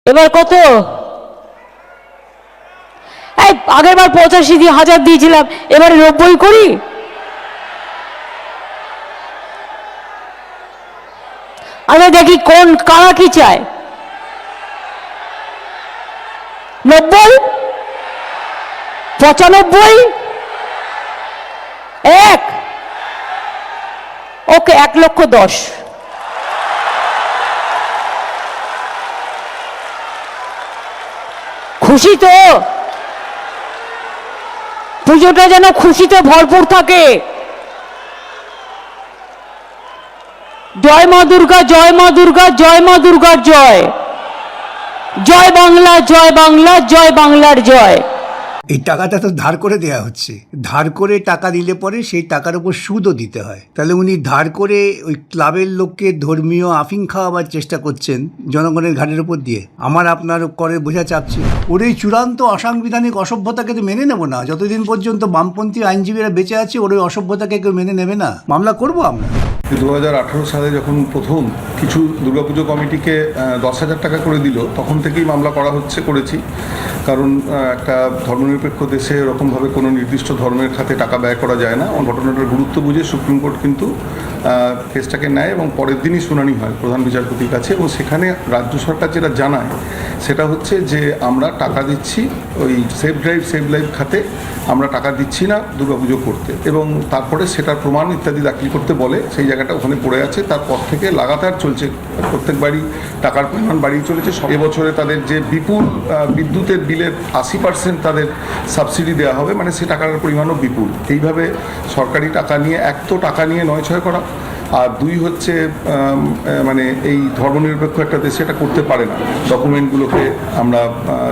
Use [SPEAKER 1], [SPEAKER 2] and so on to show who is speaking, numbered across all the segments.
[SPEAKER 1] এবার কত? এই আগের বার 85,000 দিয়েছিলাম, এবারে 90 করি। আরে দেখি কোন কারা কি চায়। 90, 95, 1, ওকে 1,10,000। খুশি তো? পুজোটা যেন খুশিতে ভরপুর থাকে। জয় মা দুর্গা, জয় মা দুর্গা, জয় মা দুর্গার জয়। জয় বাংলা, জয় বাংলা, জয় বাংলার জয়।
[SPEAKER 2] এই টাকাটা তো ধার করে দেয়া হচ্ছে। ধার করে টাকা দিলে পরে সেই টাকার উপর সুদও দিতে হয়। তাহলে উনি ধার করে ওই ক্লাবের লোককে ধর্মীয় আফিং খাওয়াবার চেষ্টা করছেন জনগণের ঘাড়ের উপর দিয়ে। আমার আপনার করে বোঝা চাপছে। ওর এই চূড়ান্ত অসাংবিধানিক অসভ্যতাকে তো মেনে নেব না। যতদিন পর্যন্ত বামপন্থী আইনজীবীরা বেঁচে আছে ওর ওই অসভ্যতাকে কেউ মেনে নেবে না। মামলা করবো আমরা।
[SPEAKER 3] 2018 সালে যখন প্রথম কিছু দুর্গাপুজো কমিটিকে 10,000 টাকা করে দিল, তখন থেকেই মামলা করেছি। কারণ একটা ধর্মনিরপেক্ষ দেশে এরকমভাবে কোনো নির্দিষ্ট ধর্মের খাতে টাকা ব্যয় করা যায় না। ঘটনাটার গুরুত্ব বুঝে সুপ্রিম কোর্ট কিন্তু কেসটাকে নেয় এবং পরের দিনই শুনানি হয় প্রধান বিচারপতির কাছে। এবং সেখানে রাজ্য সরকার যেটা জানায় সেটা হচ্ছে যে আমরা টাকা দিচ্ছি ওই সেভ ড্রাইভ সেভ লাইভ খাতে, আমরা টাকা দিচ্ছি না দুর্গাপুজো করতে। এবং তারপরে সেটার প্রমাণ ইত্যাদি দাখিল করতে বলে, সেই জায়গাটা ওখানে পড়ে আছে। তারপর থেকে লাগাতার চলছে, প্রত্যেক বাড়ি টাকার পরিমাণ বাড়িয়ে চলেছে। এবছরে তাদের যে বিপুল বিদ্যুতের বিলের 80% তাদের সাবসিডি দেওয়া হবে, মানে সে টাকার পরিমাণও বিপুল। এইভাবে সরকারি টাকা নিয়ে, এক তো টাকা নিয়ে নয় ছয় করা, আর দুই হচ্ছে মানে এই ধর্মনিরপেক্ষ একটা দেশে এটা করতে পারে না। ডকুমেন্টগুলোকে আমরা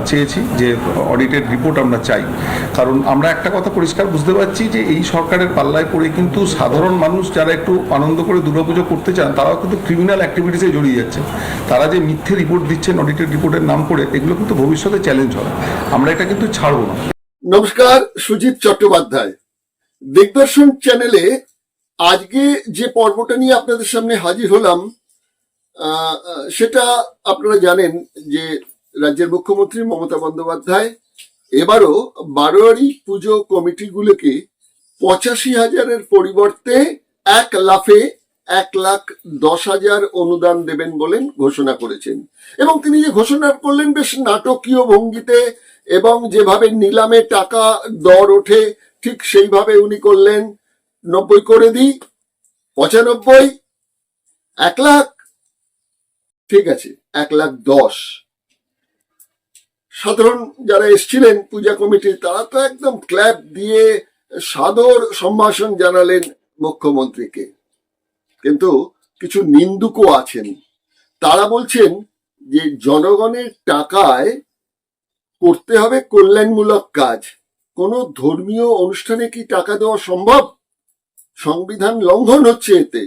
[SPEAKER 3] চেয়েছি যে অডিটেড রিপোর্ট আমরা চাই। কারণ আমরা একটা কথা পরিষ্কার বুঝতে পারছি যে এই সরকারের পাল্লায় পড়ে কিন্তু সাধারণ মানুষ যারা একটু আনন্দ করে দুর্গাপুজো করতে চান তারাও কিন্তু ক্রিমিনাল অ্যাক্টিভিটিসে জড়িয়ে যাচ্ছে। তারা যে মিথ্যে রিপোর্ট দিচ্ছেন অডিটেড রিপোর্টের নাম করে, এগুলো কিন্তু ভবিষ্যতে চ্যালেঞ্জ হবে। আমরা এটা কিন্তু ছাড়বো না।
[SPEAKER 4] নমস্কার, সুজিত চট্টোপাধ্যায়। দিগদর্শন চ্যানেলে আজকে যে পর্বটা নিয়ে আপনাদের সামনে হাজির হলাম, সেটা আপনারা জানেন যে রাজ্যের মুখ্যমন্ত্রী মমতা বন্দ্যোপাধ্যায় এবারও বারোয়ারি পুজো কমিটিগুলোকে 85,000-এর পরিবর্তে 1,10,000 অনুদান দেবেন বলে ঘোষণা করেছেন। এবং তিনি যে ঘোষণা করলেন বেশ নাটকীয় ভঙ্গিতে, এবং যেভাবে নিলামে টাকা দর ওঠে ঠিক সেইভাবে উনি করলেন। 90 করে দিই, 95, 1,00,000, ঠিক আছে 1,10,000। সাধারণ যারা এসছিলেন পূজা কমিটির, তারা তো একদম ক্ল্যাপ দিয়ে সাদর সম্ভাষণ জানালেন মুখ্যমন্ত্রীকে। কিন্তু কিছু নিন্দুকও আছেন, তারা বলছেন যে জনগণের টাকায় করতে হবে কল্যাণমূলক কাজ। কোনো ধর্মীয় অনুষ্ঠানে কি টাকা দেওয়া সম্ভব? সংবিধান লঙ্ঘন হচ্ছে এতে।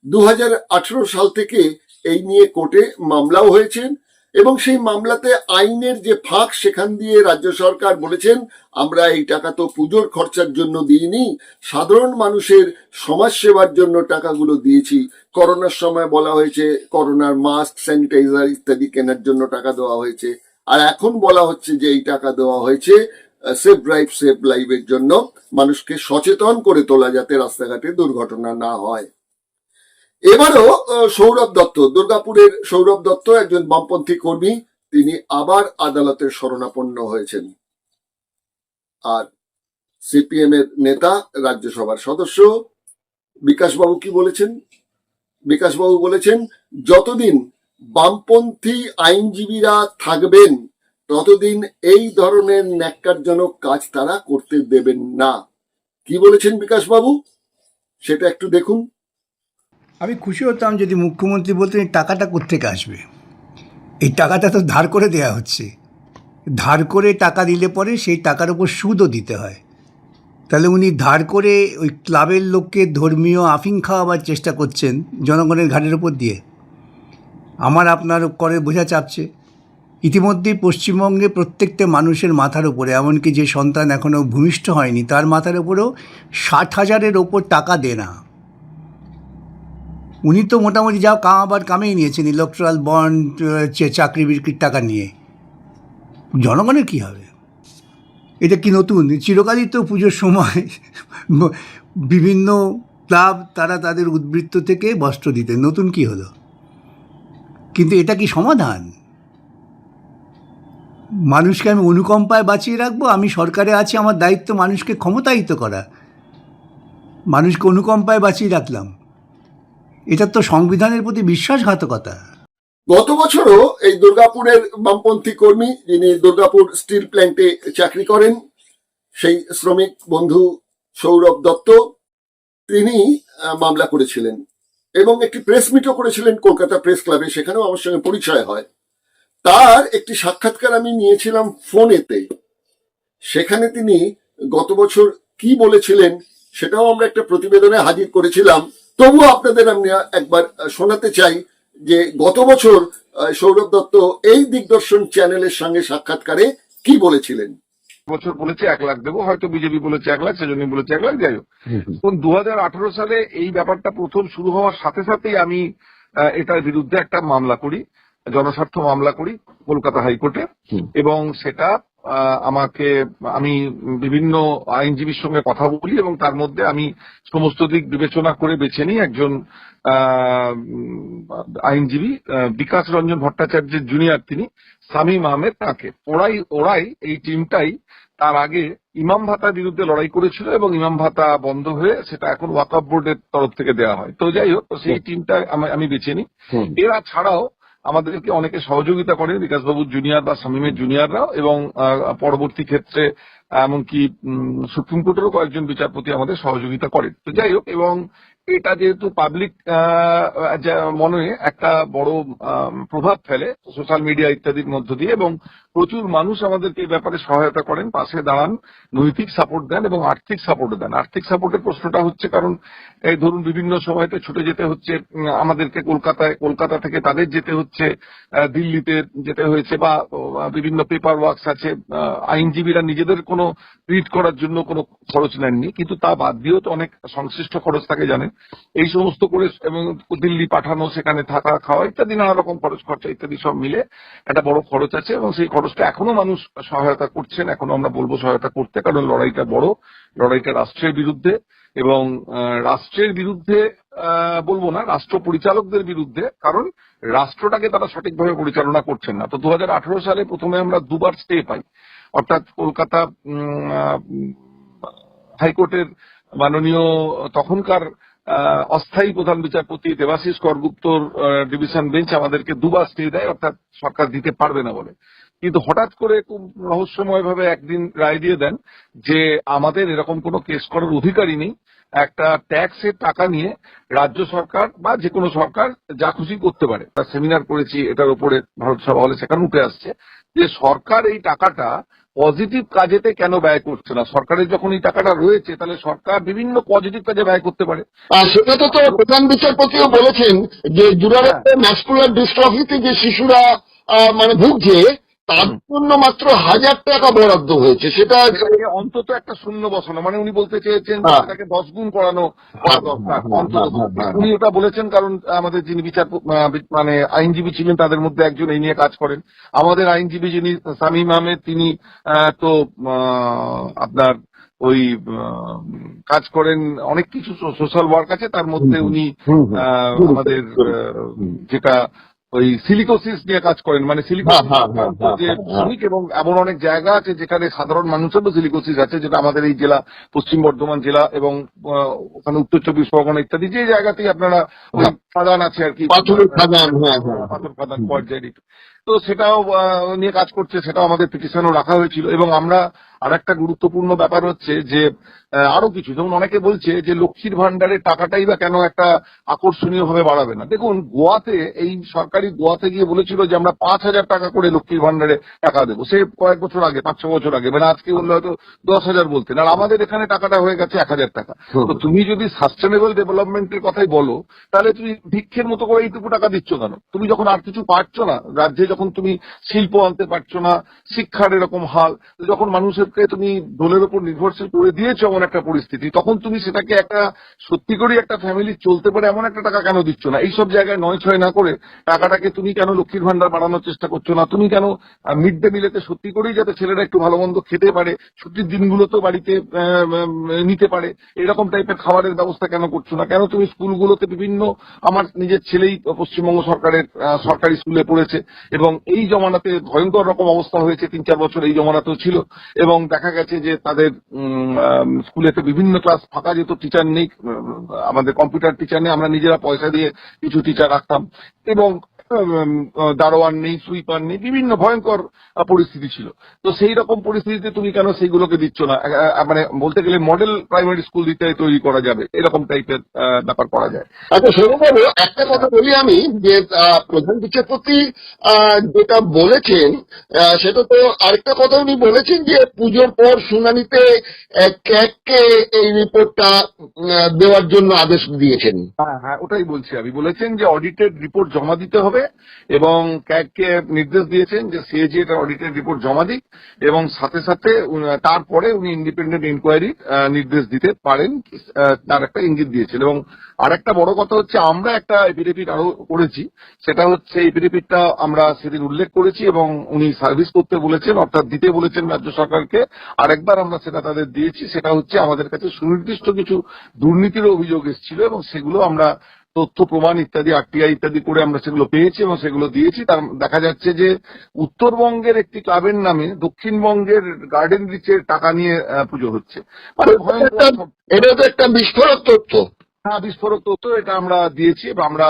[SPEAKER 4] 2018 সাল থেকে এই নিয়ে কোর্টে মামলাও হয়েছে, এবং সেই মামলাতে আইনের যে ফাঁক সেখান দিয়ে রাজ্য সরকার বলেছেন আমরা এই টাকা তো পুজোর খরচার জন্য দিইনি, সাধারণ মানুষের সমাজ সেবার জন্য টাকাগুলো দিয়েছি। করোনার সময় বলা হয়েছে করোনার মাস্ক, স্যানিটাইজার ইত্যাদি কেনার জন্য টাকা দেওয়া হয়েছে। আর এখন বলা হচ্ছে যে এই টাকা দেওয়া হয়েছে সেভ ড্রাইভ সেভ লাইভের জন্য, মানুষকে সচেতন করে তোলা যাতে রাস্তাঘাটে দুর্ঘটনা না হয়। এবারও সৌরভ দত্ত, দুর্গাপুরের সৌরভ দত্ত একজন বামপন্থী কর্মী, তিনি আবার আদালতের শরণাপন্ন হয়েছেন। আর সিপিএম এর নেতা, রাজ্যসভার সদস্য বিকাশবাবু কি বলেছেন? বিকাশবাবু বলেছেন যতদিন বামপন্থী আইনজীবীরা থাকবেন ততদিন এই ধরনের ন্যাক্কারজনক কাজ তারা করতে দেবেন না। কি বলেছেন বিকাশবাবু, সেটা একটু দেখুন।
[SPEAKER 2] আমি খুশি হতাম যদি মুখ্যমন্ত্রী বলতেন এই টাকাটা কোত্থেকে আসবে। এই টাকাটা তো ধার করে দেয়া হচ্ছে। ধার করে টাকা দিলে পরে সেই টাকার উপর সুদও দিতে হয়। তাহলে উনি ধার করে ওই ক্লাবের লোককে ধর্মীয় আফিং খাওয়াবার চেষ্টা করছেন জনগণের ঘাড়ের উপর দিয়ে। আমার আপনার করে বোঝা চাপছে। ইতিমধ্যেই পশ্চিমবঙ্গে প্রত্যেকটা মানুষের মাথার উপরে, এমনকি যে সন্তান এখনও ভূমিষ্ঠ হয়নি তার মাথার উপরেও 60,000-এর ওপর টাকা দেনা। উনি তো মোটামুটি যাও আবার কামেই নিয়েছেন ইলেকট্রাল বন্ড, চাকরি বিক্রির টাকা নিয়ে। জনগণের কি হবে? এটা কি নতুন? চিরকালই তো পুজোর সময় বিভিন্ন ক্লাব তারা তাদের উদ্বৃত্ত থেকে বস্ত্র দিতেন, নতুন কি হলো? কিন্তু এটা কি সমাধান? মানুষকে আমি অনুকম্পায় বাঁচিয়ে রাখবো? আমি সরকারে আছি, আমার দায়িত্ব মানুষকে ক্ষমতায়িত করা, মানুষকে অনুকম্পায় বাঁচিয়ে রাখলাম। এটা তো সংবিধানের প্রতি বিশ্বাসঘাতকতা।
[SPEAKER 4] গত বছরও এই দুর্গাপুরের বামপন্থী কর্মী, যিনি দুর্গাপুর স্টিল প্ল্যান্টে চাকরি করেন, সেই শ্রমিক বন্ধু সৌরভ দত্ত, তিনি মামলা করেছিলেন এবং একটি প্রেস মিটও করেছিলেন কলকাতা প্রেস ক্লাবে, সেখানেও আমার সঙ্গে পরিচয় হয়। তার একটি সাক্ষাৎকার আমি নিয়েছিলাম ফোনেতে। সেখানে তিনি গত বছর কি বলেছিলেন সেটাও আমরা একটা প্রতিবেদনে হাজির করেছিলাম। তবুও আপনাদের আমি একবার শোনাতে চাই যে গত বছর সৌরভ দত্ত এই দিগদর্শন চ্যানেলের সঙ্গে সাক্ষাৎকারে কি বলেছিলেন।
[SPEAKER 5] বছর বলেছে 1 লাখ দেবো, হয়তো বিজেপি বলেছে 1 লাখ, সেজন্যই বলেছে 1 লাখ, যাই হোক। 2018 সালে এই ব্যাপারটা প্রথম শুরু হওয়ার সাথে সাথেই আমি এটার বিরুদ্ধে একটা মামলা করি, জনস্বার্থ মামলা করি কলকাতা হাইকোর্টে। এবং সেটা আমি বিভিন্ন আইনজীবীর সঙ্গে কথা বলি এবং তার মধ্যে আমি সমস্ত দিক বিবেচনা করে বেছে নিই একজন আইনজীবী, বিকাশ রঞ্জন ভট্টাচার্যের জুনিয়র, তিনি শামীম আহমেদ, তাকে ওরাই এই টিমটাই তার আগে ইমাম ভাতার বিরুদ্ধে লড়াই করেছিল এবং ইমাম ভাতা বন্ধ হয়ে সেটা এখন ওয়াকফ বোর্ডের তরফ থেকে দেওয়া হয়। তো যাই হোক, সেই টিমটা আমি বেছে নিই। এরা ছাড়াও আমাদেরকে অনেকে সহযোগিতা করেন, বিকাশবাবুর জুনিয়র বা শামীমের জুনিয়ররাও, এবং পরবর্তী ক্ষেত্রে এমনকি সুপ্রিম কোর্টেরও কয়েকজন বিচারপতি আমাদের সহযোগিতা করেন। তো যাই হোক, এবং এটা যেহেতু পাবলিক মনে একটা বড় প্রভাব ফেলে সোশ্যাল মিডিয়া ইত্যাদির মধ্য দিয়ে, এবং প্রচুর মানুষ আমাদেরকে এই ব্যাপারে সহায়তা করেন, পাশে দাঁড়ান, নৈতিক সাপোর্ট দেন এবং আর্থিক সাপোর্ট দেন। আর্থিক সাপোর্টের প্রশ্নটা হচ্ছে, কারণ এই ধরুন বিভিন্ন সময়তে ছুটে যেতে হচ্ছে আমাদেরকে কলকাতা থেকে তাদের যেতে হচ্ছে দিল্লিতে যেতে হয়েছে, বা বিভিন্ন পেপার ওয়ার্কস আছে, আইনজীবীরা নিজেদের কোনো রিড করার জন্য কোনো খরচ নেননি, কিন্তু তা বাদ দিয়েও তো অনেক সংশ্লিষ্ট খরচ থাকে জানেন, এই সমস্ত করে, এবং দিল্লি পাঠানো, সেখানে থাকা খাওয়া ইত্যাদি নানা রকম খরচ খরচা ইত্যাদি সব মিলে একটা বড় খরচ আছে, এবং সেই খরচটা এখনো মানুষ সহায়তা করছেন, এখনো আমরা বলবো সহায়তা করতে, কারণ লড়াইটা বড়, লড়াইটা রাষ্ট্রের বিরুদ্ধে, এবং রাষ্ট্রের বিরুদ্ধে বলবো না, রাষ্ট্র পরিচালকদের বিরুদ্ধে, কারণ রাষ্ট্রটাকে তারা সঠিকভাবে পরিচালনা করছেন না। তো 2018 সালে প্রথমে আমরা 2বার স্টে পাই, অর্থাৎ কলকাতা হাইকোর্টের মাননীয় তখনকার অস্থায়ী প্রধান বিচারপতি দেবাশিস করগুপ্তর ডিভিশন বেঞ্চ আমাদেরকে 2বার স্টে দেয়, অর্থাৎ সরকার দিতে পারবে না বলে। কিন্তু হঠাৎ করে খুব রহস্যময় ভাবে একদিন রায় দিয়ে দেন যে আমাদের এরকম কোনো কেস করার অধিকারই নেই, একটা ট্যাক্সের টাকা নিয়ে রাজ্য সরকার বা যে কোনো সরকার যা খুশি করতে পারে। তার সেমিনার করেছি এটার উপরে ভারত সভা হলে, সেখানে উঠে আসছে যে সরকার এই টাকাটা পজিটিভ কাজেতে কেন ব্যয় করছে না। সরকারের যখন এই টাকাটা রয়েছে, তাহলে সরকার বিভিন্ন পজিটিভ কাজে ব্যয় করতে পারে।
[SPEAKER 4] সেটা তো প্রধান বিচারপতিও বলেছেন যে দুরারোগ্য ম্যাসকুলার ডিস্ট্রফিতে যে শিশুরা মানে ভুগছে, তার জন্য মাত্র 1000 টাকা বরাদ্দ হয়েছে, সেটা
[SPEAKER 5] অন্তত একটা শূন্য বসানো, মানে উনি বলতে চেয়েছেন তাকে 10 গুণ করানো দরকার অন্তত। উনি ওটা বলেছেন কারণ আমাদের যিনি মানে আইনজীবী ছিলেন তাদের মধ্যে একজন এই নিয়ে কাজ করেন। আমাদের আইনজীবী যিনি শামীম আহমেদ, তিনি তো আপনার ওই কাজ করেন, অনেক কিছু সোশ্যাল ওয়ার্ক আছে, তার মধ্যে উনি আমাদের যেটা ওই সিলিকোসিস নিয়ে কাজ করেন, মানে সিলিকোসিস যে শ্রমিক, এবং এমন অনেক জায়গা আছে যেখানে সাধারণ মানুষেরও সিলিকোসিস আছে, যেটা আমাদের এই জেলা পশ্চিম বর্ধমান জেলা এবং ওখানে উত্তর 24 পরগনা ইত্যাদি যে জায়গাতেই আপনারা ওই খাদান আছে আর কি, পাথর খাদান পর্যায়ে, তো সেটাও নিয়ে কাজ করছে, সেটাও আমাদের পিটিশনও রাখা হয়েছিল। এবং আমরা আরেকটা গুরুত্বপূর্ণ ব্যাপার হচ্ছে যে আরো কিছু, যেমন অনেকে বলছে যে লক্ষ্মীর ভান্ডারের টাকাটাই বা কেন একটা আকর্ষণীয় ভাবে বাড়াবে না। দেখুন, গোয়াতে এই সরকারি গোয়াতে গিয়ে বলেছিল যে আমরা 5000 টাকা করে লক্ষ্মীর ভান্ডারে টাকা দেবো, সে কয়েক বছর আগে, 5-6 বছর আগে, মানে আজকে বললে হয়তো 10,000 বলতেন, আর আমাদের এখানে টাকাটা হয়ে গেছে 1000 টাকা। তো তুমি যদি সাস্টেনেবল ডেভেলপমেন্টের কথাই বলো, তাহলে তুমি ভিক্ষের মতো করে এইটুকু টাকা দিচ্ছ কেন? তুমি যখন আর কিছু পাচ্ছ না, রাজ্যে যখন তুমি শিল্প আনতে পারছো না, শিক্ষার এরকম হাল, যখন মানুষকে তুমি দোলের উপর নির্ভরশীল করে দিয়েছো এমন একটা পরিস্থিতি, তখন তুমি সেটাকে একটা সত্যি করে একটা ফ্যামিলি চলতে পারে এমন একটা টাকা কেন দিচ্ছ না? এইসব জায়গায় নয় ছয় না করে টাকাটাকে তুমি কেন লক্ষ্মীর ভান্ডার বাড়ানোর চেষ্টা করছো না? তুমি কেন মিড ডে মিলেতে সত্যি করেই যাতে ছেলেরা একটু ভালো মন্দ খেতে পারে, ছুটির দিনগুলোতেও বাড়িতে নিতে পারে, এরকম টাইপের খাবারের ব্যবস্থা কেন করছো না? কেন তুমি স্কুলগুলোতে বিভিন্ন, আমার নিজের ছেলেই পশ্চিমবঙ্গ সরকারের সরকারি স্কুলে পড়েছে এবং এই জমানাতে ভয়ঙ্কর রকম অবস্থা হয়েছে, 3-4 বছর এই জমানাতেও ছিল, এবং দেখা গেছে যে তাদের স্কুলেতে বিভিন্ন ক্লাস ফাঁকা যেত, টিচার নেই, আমাদের কম্পিউটার টিচার নেই, আমরা নিজেরা পয়সা দিয়ে কিছু টিচার রাখতাম, এবং দারোয়ান নেই, সুইপার নেই, বিভিন্ন ভয়ঙ্কর পরিস্থিতি ছিল। তো সেই রকম পরিস্থিতিতে তুমি কেন সেইগুলোকে দিচ্ছ না? মানে বলতে গেলে মডেল প্রাইমারি স্কুল দিতে তৈরি করা যাবে, এরকম টাইপের ব্যাপার করা যায়।
[SPEAKER 6] আচ্ছা সৌরভবাবু, একটা কথা বলি আমি, যে প্রধান বিচারপতি যেটা বলেছেন সেটা তো আরেকটা কথা উনি বলেছেন যে পুজোর পর শুনানিতে ক্যাগকে এই রিপোর্টটা দেওয়ার জন্য আদেশ দিয়েছেন।
[SPEAKER 5] হ্যাঁ হ্যাঁ, ওটাই বলছি আমি। বলেছেন যে অডিটেড রিপোর্ট জমা দিতে হবে এবং ক্যাগকে নির্দেশ দিয়েছেন যে সিএজি এটা অডিটেড রিপোর্ট জমা দিক, এবং সাথে সাথে তারপরে উনি ইন্ডিপেন্ডেন্ট ইনকোয়ারি নির্দেশ দিতে পারেন, তার একটা ইঙ্গিত দিয়েছেন। এবং আরেকটা বড় কথা হচ্ছে, আমরা একটা এফিডেভিট আরো করেছি, সেটা হচ্ছে এফিডেভিটটা আমরা সেদিন উল্লেখ করেছি এবং উনি সার্ভিস করতে বলেছেন, অর্থাৎ দিতে বলেছেন রাজ্য সরকারকে। আরেকবার আমরা সেটা তাদের দিয়েছি, সেটা হচ্ছে আমাদের কাছে সুনির্দিষ্ট কিছু দুর্নীতির অভিযোগ এসেছিল এবং সেগুলো আমরা তথ্য প্রমাণ ইত্যাদি আরটিআই ইত্যাদি করে আমরা সেগুলো পেয়েছি এবং সেগুলো দিয়েছি। তার দেখা যাচ্ছে যে উত্তরবঙ্গের একটি ক্লাবের নামে দক্ষিণবঙ্গের গার্ডেন রিচের টাকা নিয়ে পুজো হচ্ছে। মানে
[SPEAKER 6] এটা তো একটা বিস্ফোরক তথ্য।
[SPEAKER 5] হ্যাঁ, বিস্ফোরক তথ্য, এটা আমরা দিয়েছি এবং আমরা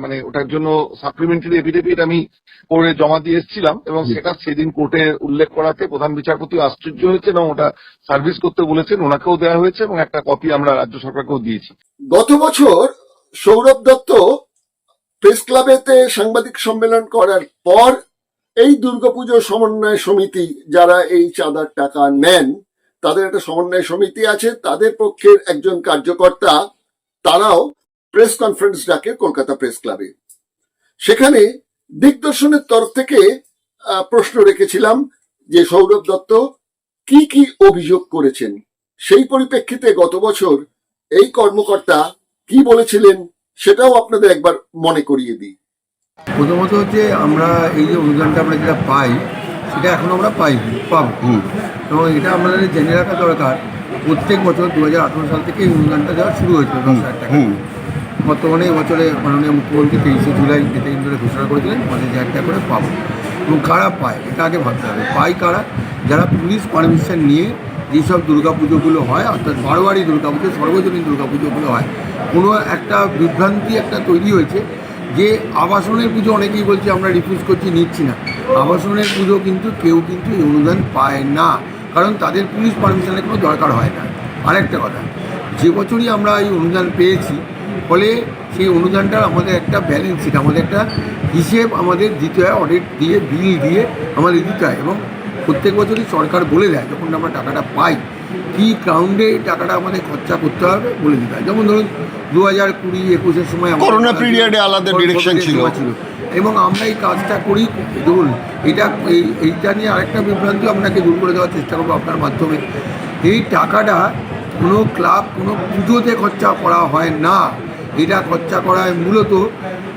[SPEAKER 5] মানে ওটার জন্য সাপ্লিমেন্টারি এফিডেভিট আমি করে জমা দিয়ে এসেছিলাম এবং সেটা সেদিন কোর্টে উল্লেখ করাতে প্রধান বিচারপতি আশ্চর্য হয়েছেন এবং ওটা সার্ভিস করতে বলেছেন, ওনাকেও দেওয়া হয়েছে এবং একটা কপি আমরা রাজ্য সরকারকেও দিয়েছি।
[SPEAKER 4] গত বছর সৌরভ দত্ত প্রেস ক্লাবেতে সাংবাদিক সম্মেলন করার পর এই দুর্গাপুজো সমন্বয় সমিতি যারা এই চাঁদার টাকা নেন, তাদের একটা সমন্বয় সমিতি আছে, তাদের পক্ষের একজন কার্যকর্তা তারাও প্রেস কনফারেন্স ডাকে কলকাতা প্রেস ক্লাবে। সেখানে দিগদর্শনের তরফ থেকে প্রশ্ন রেখেছিলাম যে সৌরভ দত্ত কি কি অভিযোগ করেছেন। সেই পরিপ্রেক্ষিতে গত বছর এই কর্মকর্তা কি বলেছিলেন সেটাও আপনাদের একবার মনে করিয়ে দিই।
[SPEAKER 2] প্রথমত হচ্ছে, আমরা এই যে অনুদানটা আমরা যেটা পাই সেটা এখন আমরা পাবো, এবং এটা আমাদের জেনে রাখা দরকার। প্রত্যেক বছর 2018 সাল থেকে এই অনুদানটা দেওয়া শুরু হয়েছিল 10,000 টাকা। বর্তমানে এবছরে মাননীয় মুখ্যমন্ত্রী 23শে জুলাই যেটা ধরে ঘোষণা করেছিলেন 50,000 টাকা করে পাবো। এবং কারা পায় এটা আগে ভাবতে হবে। পায় কারা? যারা পুলিশ পারমিশন নিয়ে যেসব দুর্গাপুজোগুলো হয়, অর্থাৎ বারোয়ারি দুর্গাপুজো, সর্বজনীন দুর্গাপুজোগুলো হয়। কোনো একটা বিভ্রান্তি একটা তৈরি হয়েছে যে আবাসনের পুজো, অনেকেই বলছে আমরা রিফিউজ করছি, নিচ্ছি না। আবাসনের পুজো কিন্তু কেউ কিন্তু এই অনুদান পায় না, কারণ তাদের পুলিশ পারমিশনের কোনো দরকার হয় না। আরেকটা কথা, যে বছরই আমরা এই অনুদান পেয়েছি, ফলে সেই অনুদানটার আমাদের একটা ব্যালেন্স শিট, আমাদের একটা হিসেব আমাদের দিতে হয়, অডিট দিয়ে বিল দিয়ে আমাদের দিতে হয়। এবং প্রত্যেক বছরই সরকার বলে দেয় যখন আমরা টাকাটা পাই কী গ্রাউন্ডে টাকাটা আমাদের খরচা করতে হবে বলে দিতে হয়। যেমন ধরুন 2020-21 সময়
[SPEAKER 6] করোনা পিরিয়ডে আলাদা ডিরেকশন ছিল,
[SPEAKER 2] এবং আমরা এই কাজটা করি। ধরুন এইটা নিয়ে আরেকটা বিভ্রান্তি আপনাকে দূর করে দেওয়ার চেষ্টা করবো আপনার মাধ্যমে। এই টাকাটা কোনো ক্লাব, কোনো পুজোতে খরচা করা হয় না। এটা খরচা করা হয় মূলত,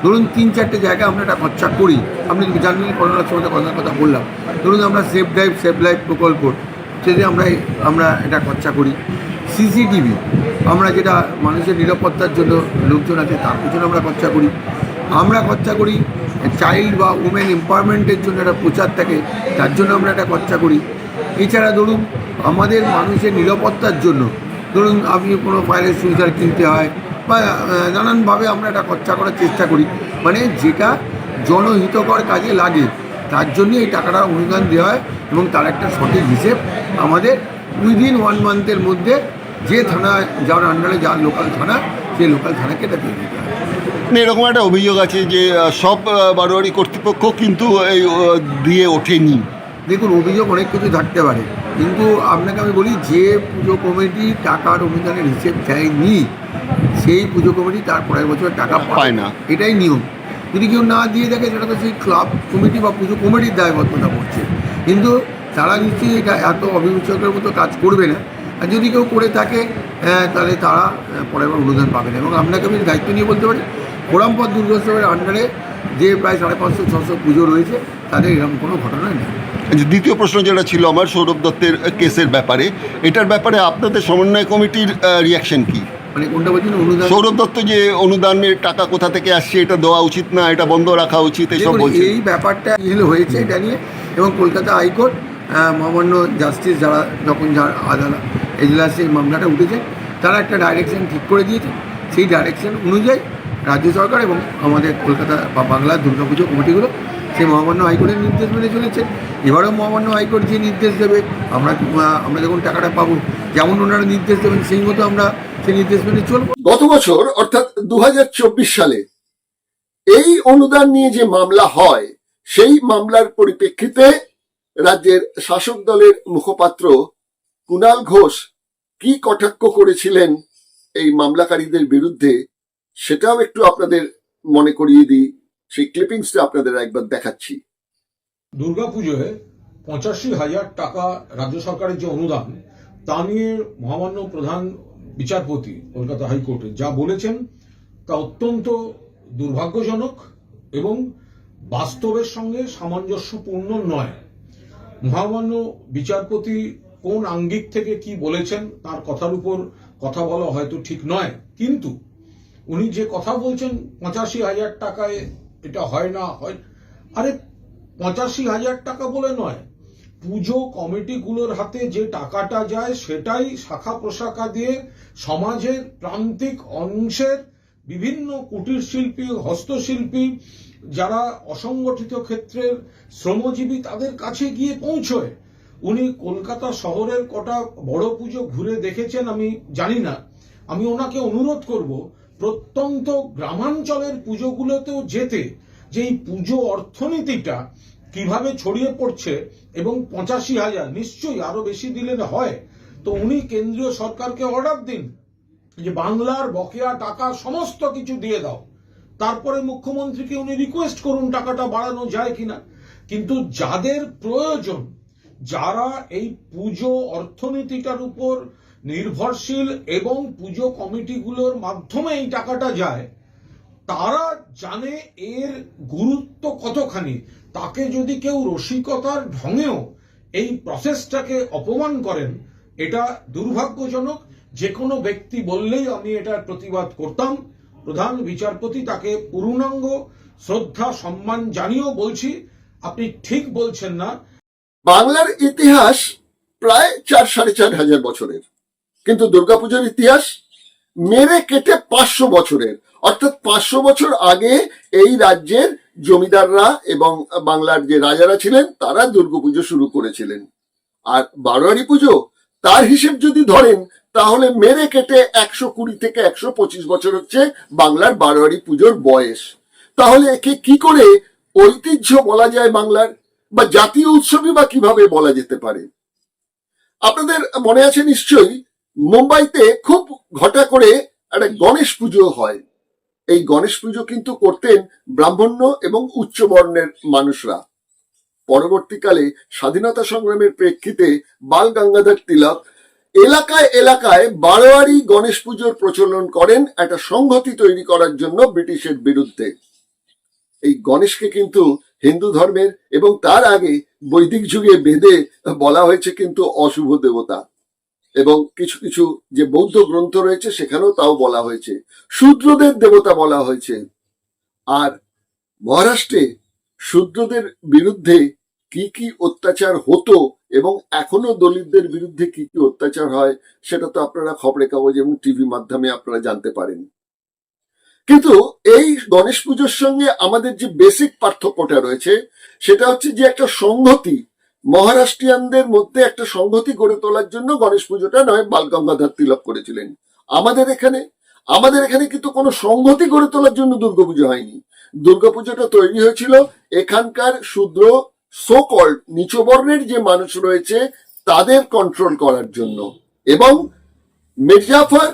[SPEAKER 2] ধরুন 3-4টে জায়গায় আমরা এটা খরচা করি। আপনি জানেন করোনার সময় কথা বললাম, ধরুন আমরা সেভ লাইফ প্রকল্প, সেটা আমরা এটা খরচা করি। সিসিটিভি, আমরা যেটা মানুষের নিরাপত্তার জন্য লোকজন আছে তার পিছনে আমরা খরচা করি। আমরা খরচা করি চাইল্ড বা উমেন এম্পাওয়ারমেন্টের জন্য একটা প্রচার থাকে, তার জন্য আমরা এটা খরচা করি। এছাড়া ধরুন আমাদের মানুষের নিরাপত্তার জন্য, ধরুন আপনি কোনো ফায়ারের সুইচার কিনতে হয় বা নানানভাবে আমরা এটা খরচা করার চেষ্টা করি। মানে যেটা জনহিতকর কাজে লাগে তার জন্য এই টাকাটা অনুদান দেওয়া হয় এবং তার একটা সঠিক হিসেব আমাদের উইদিন 1 মান্থের মধ্যে যে থানা, যার আন্ডারে যার লোকাল থানা, সেই লোকাল থানাকে এটা দিয়ে দিতে হয়।
[SPEAKER 6] এরকম একটা অভিযোগ আছে যে সব বারোয়ারি কর্তৃপক্ষ কিন্তু এই দিয়ে ওঠেনি।
[SPEAKER 2] দেখুন, অভিযোগ অনেক কিছু থাকতে পারে, কিন্তু আপনাকে আমি বলি, যে পুজো কমিটি টাকার অনুদানের হিসেব দেয়নি সেই পুজো কমিটি তার পরের বছর টাকা পায় না, এটাই নিয়ম।
[SPEAKER 7] যদি কেউ না দিয়ে থাকে সেটা তো সেই ক্লাব কমিটি বা পুজো কমিটির দায়বদ্ধতা পড়ছে, কিন্তু তারা নিশ্চয়ই এটা এত অভিযোগের মতো কাজ করবে না। আর যদি কেউ করে থাকে তাহলে তারা পরের বার অনুদান পাবে না। এবং আপনাকে আমি দায়িত্ব নিয়ে বলতে পারি, খোরামপথ দুর্গোৎসবের আন্ডারে যে প্রায় 550-600 পুজো রয়েছে তাদের এরকম কোনো ঘটনা নেই।
[SPEAKER 8] দ্বিতীয় প্রশ্ন যেটা ছিল আমার সৌরভ দত্তের কেসের ব্যাপারে, এটার ব্যাপারে আপনাদের সমন্বয় কমিটির রিয়াকশন কি?
[SPEAKER 7] মানে কোনটা বলছেন? অনুদান?
[SPEAKER 8] সৌরভ দত্ত যে অনুদানের টাকা কোথা থেকে আসছে, এটা দেওয়া উচিত না, এটা বন্ধ রাখা উচিত, এসব
[SPEAKER 7] দেখুন,
[SPEAKER 8] বলছে।
[SPEAKER 7] এই ব্যাপারটা হয়েছে এটা নিয়ে, এবং কলকাতা হাইকোর্ট মহামান্য জাস্টিস যারা যখন যার আদালত এজলাসে মামলাটা উঠেছে তারা একটা ডাইরেকশন ঠিক করে দিয়েছে। সেই ডাইরেকশন অনুযায়ী রাজ্য সরকার এবং আমাদের কলকাতা বা বাংলার দুর্গাপুজো কমিটিগুলো সেই মহামান্য হাইকোর্টের নির্দেশ মেনে চলেছে। এবারেও মহামান্য হাইকোর্ট যে নির্দেশ দেবে আমরা যখন টাকাটা পাবো, যেমন ওনারা নির্দেশ দেবেন সেই মতো আমরা সেই নির্দেশ মেনে চলবো।
[SPEAKER 4] গত বছর অর্থাৎ 2024 সালে এই অনুদান নিয়ে যে মামলা হয়, সেই মামলার পরিপ্রেক্ষিতে রাজ্যের শাসক দলের মুখপাত্র কুণাল ঘোষ কি কটাক্ষ করেছিলেন এই মামলাকারীদের বিরুদ্ধে, সেটাও একটু আপনাদের মনে করিয়ে দিই। সেই ক্লিপিংসটা আপনাদের একবার দেখাচ্ছি।
[SPEAKER 9] দুর্গাপুজোয় 85,000 টাকা রাজ্য সরকারের যে অনুদান, তা নিয়ে মহামান্য প্রধান বিচারপতি কলকাতা হাইকোর্টে যা বলেছেন তা অত্যন্ত দুর্ভাগ্যজনক এবং বাস্তবের সঙ্গে সামঞ্জস্যপূর্ণ নয়। মহামান্য বিচারপতি কোন আঙ্গিক থেকে কি বলেছেন তার কথার উপর কথা বলা হয়তো ঠিক নয়, কিন্তু উনি যে কথা বলছেন 85,000 টাকায় এটা হয় না হয়, আরে 85,000 টাকা বলে নয়, পুজো কমিটিগুলোর হাতে যে টাকাটা যায় সেটাই শাখা প্রশাখা দিয়ে সমাজের প্রান্তিক অংশের বিভিন্ন কুটির শিল্পী, হস্তশিল্পী, যারা অসংগঠিত ক্ষেত্রের শ্রমজীবী তাদের কাছে গিয়ে পৌঁছয়। উনি কলকাতা শহরের কটা বড় পুজো ঘুরে দেখেছেন আমি জানি না, আমি ওনাকে অনুরোধ করব প্রত্যন্ত গ্রামাঞ্চলের পুজোগুলোতেও যেতে, যে এই পুজো অর্থনীতিটা কিভাবে ছড়িয়ে পড়ছে। এবং 85,000 নিশ্চয়ই আরো বেশি দিলে হয়, তো উনি কেন্দ্রীয় সরকারকে অর্ডার দিন যে বাংলার বকেয়া টাকা সমস্ত কিছু দিয়ে দাও। তারপরে মুখ্যমন্ত্রীকে উনি রিকোয়েস্ট করুন টাকাটা বাড়ানো যায় কিনা। কিন্তু যাদের প্রয়োজন, যারা এই পুজো অর্থনীতিটার উপর নির্ভরশীল এবং পুজো কমিটিগুলোর মাধ্যমে এই টাকাটা যায়, তারা জানে এর গুরুত্ব কতখানি। তাকে যদি কেউ রসিকতার ঢঙেও এই প্রসেসটাকে অপমান করেন, এটা দুর্ভাগ্যজনক। যে কোনো ব্যক্তি বললেই আমি এটার প্রতিবাদ করতাম। প্রধান বিচারপতি তাকে পূর্ণাঙ্গ শ্রদ্ধা সম্মান জানিয়েও বলছি, আপনি ঠিক বলছেন না।
[SPEAKER 4] বাংলার ইতিহাস প্রায় 4-4.5 বছরের, কিন্তু দুর্গাপুজোর ইতিহাস মেরে কেটে 500 বছরের। অর্থাৎ 500 বছর আগে এই রাজ্যের জমিদাররা এবং বাংলার যে রাজারা ছিলেন তারা দুর্গাপুজো শুরু করেছিলেন। আর বারোয়ারি পুজো, তার হিসেব যদি ধরেন তাহলে মেরে কেটে 120 থেকে 125 বছর হচ্ছে বাংলার বারোয়ারি পুজোর বয়স। তাহলে একে কি করে ঐতিহ্য বলা যায় বাংলার, বা জাতীয় উৎসবই বা কিভাবে বলা যেতে পারে? আপনাদের মনে আছে নিশ্চয়ই, মুম্বাইতে খুব ঘটা করে একটা গণেশ পুজো হয়। এই গণেশ পুজো কিন্তু করতেন ব্রাহ্মণ্য এবং উচ্চ বর্ণের মানুষরা। পরবর্তীকালে স্বাধীনতা সংগ্রামের প্রেক্ষিতে বাল গঙ্গাধর তিলক এলাকায় এলাকায় বারোয়ারি গণেশ পুজোর প্রচলন করেন একটা সংহতি তৈরি করার জন্য ব্রিটিশের বিরুদ্ধে। এই গণেশকে কিন্তু হিন্দু ধর্মের এবং তার আগে বৈদিক যুগে বেদে বলা হয়েছে কিন্তু অশুভ দেবতা, এবং কিছু কিছু যে বৌদ্ধ গ্রন্থ রয়েছে সেখানেও তাও বলা হয়েছে, শূদ্রদের দেবতা বলা হয়েছে। আর মহারাষ্ট্রে শূদ্রদের বিরুদ্ধে কি কি অত্যাচার হতো এবং এখনো দলিতদের বিরুদ্ধে কি কি অত্যাচার হয় সেটা তো আপনারা খবরের কাগজ এবং টিভি মাধ্যমে আপনারা জানতে পারেন। কিন্তু এই গণেশ পুজোর সঙ্গে আমাদের যে বেসিক পার্থক্যটা রয়েছে সেটা হচ্ছে যে একটা সংহতি, মহারাষ্ট্রিয়ানদের মধ্যে একটা সংহতি গড়ে তোলার জন্য গণেশ পুজোটা নয় বাল গঙ্গাধর তিলক করেছিলেন। আমাদের এখানে কিন্তু কোনো সংহতি গড়ে তোলার জন্য দুর্গাপুজো হয়নি। দুর্গাপুজোটা তৈরি হয়েছিল এখানকার শূদ্র সো কল্ড নিচু বর্ণের যে মানুষ রয়েছে তাদের কন্ট্রোল করার জন্য। এবং মির্জাফর,